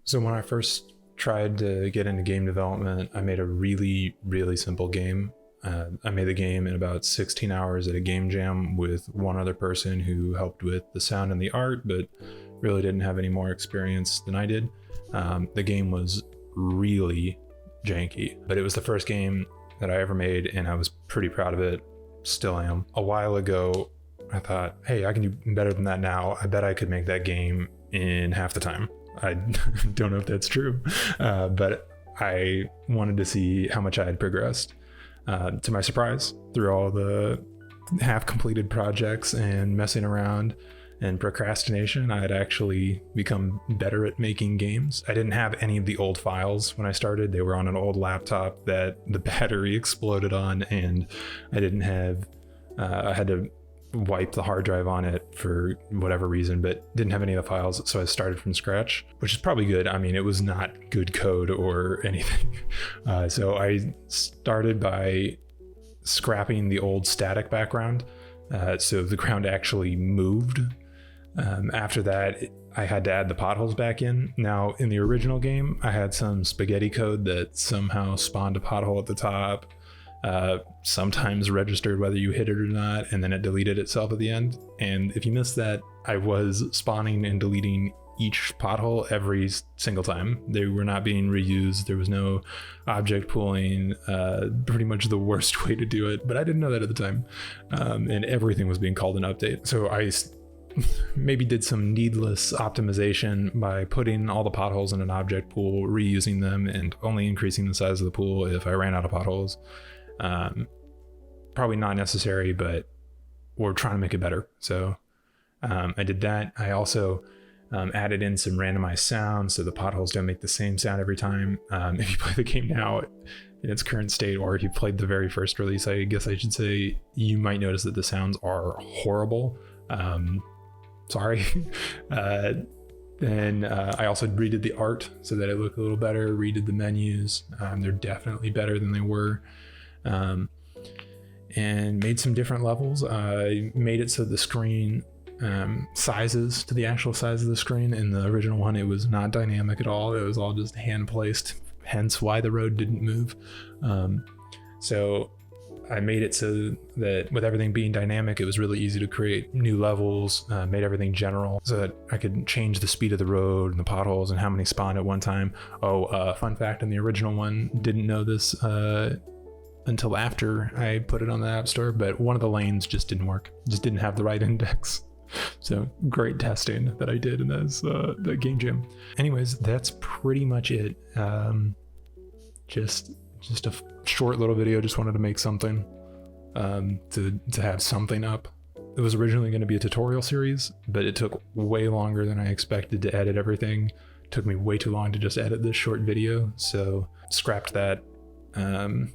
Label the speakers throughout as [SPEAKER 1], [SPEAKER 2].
[SPEAKER 1] So when I first tried to get into game development, I made a really, really simple game. I made the game in about 16 hours at a game jam with one other person who helped with the sound and the art, but really didn't have any more experience than I did. The game was really janky, but it was the first game that I ever made, and I was pretty proud of it. Still am. A while ago, I thought, hey, I can do better than that now. I bet I could make that game in half the time. I don't know if that's true, but I wanted to see how much I had progressed. To my surprise, through all the half-completed projects and messing around and procrastination, I had actually become better at making games. I didn't have any of the old files when I started. They were on an old laptop that the battery exploded on, and I didn't have, I had to wipe the hard drive on it for whatever reason, but didn't have any of the files, so I started from scratch, which is probably good. I mean, it was not good code or anything. So I started by scrapping the old static background, so the ground actually moved. After that, I had to add the potholes back in. Now, in the original game, I had some spaghetti code that somehow spawned a pothole at the top, sometimes registered whether you hit it or not, and then it deleted itself at the end. And if you missed that, I was spawning and deleting each pothole every single time. They were not being reused. There was no object pooling, pretty much the worst way to do it, but I didn't know that at the time. And everything was being called an update. So I maybe did some needless optimization by putting all the potholes in an object pool, reusing them, and only increasing the size of the pool if I ran out of potholes. Probably not necessary, but we're trying to make it better. So I did that. I also added in some randomized sounds so the potholes don't make the same sound every time. If you play the game now in its current state, or if you played the very first release, I guess I should say, you might notice that the sounds are horrible. Sorry. Then I also redid the art so that it looked a little better, redid the menus. They're definitely better than they were. And made some different levels. I made it so the screen sizes to the actual size of the screen. In the original one, it was not dynamic at all. It was all just hand placed, hence why the road didn't move. So I made it so that with everything being dynamic, it was really easy to create new levels, made everything general so that I could change the speed of the road and the potholes and how many spawned at one time. Fun fact, in the original one, didn't know this until after I put it on the App Store, but one of the lanes just didn't work, just didn't have the right index. So great testing that I did in the game jam. Anyways, that's pretty much it. Just a short little video. Just wanted to make something to have something up. It was originally going to be a tutorial series, but it took way longer than I expected to edit everything. It took me way too long to just edit this short video, so scrapped that.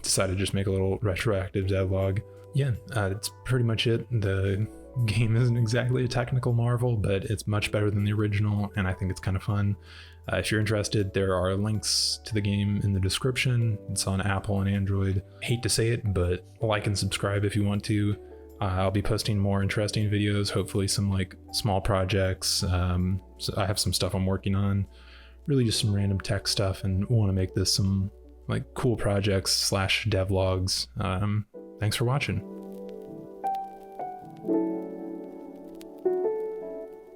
[SPEAKER 1] Decided to just make a little retroactive devlog. Yeah, that's pretty much it. The game isn't exactly a technical marvel, but it's much better than the original, and I think it's kind of fun. If you're interested, there are links to the game in the description. It's on Apple and Android. Hate to say it, but like and subscribe if you want to. I'll be posting more interesting videos, hopefully some like small projects. So I have some stuff I'm working on, really just some random tech stuff, and want to make this some like cool projects / devlogs. Thanks for watching.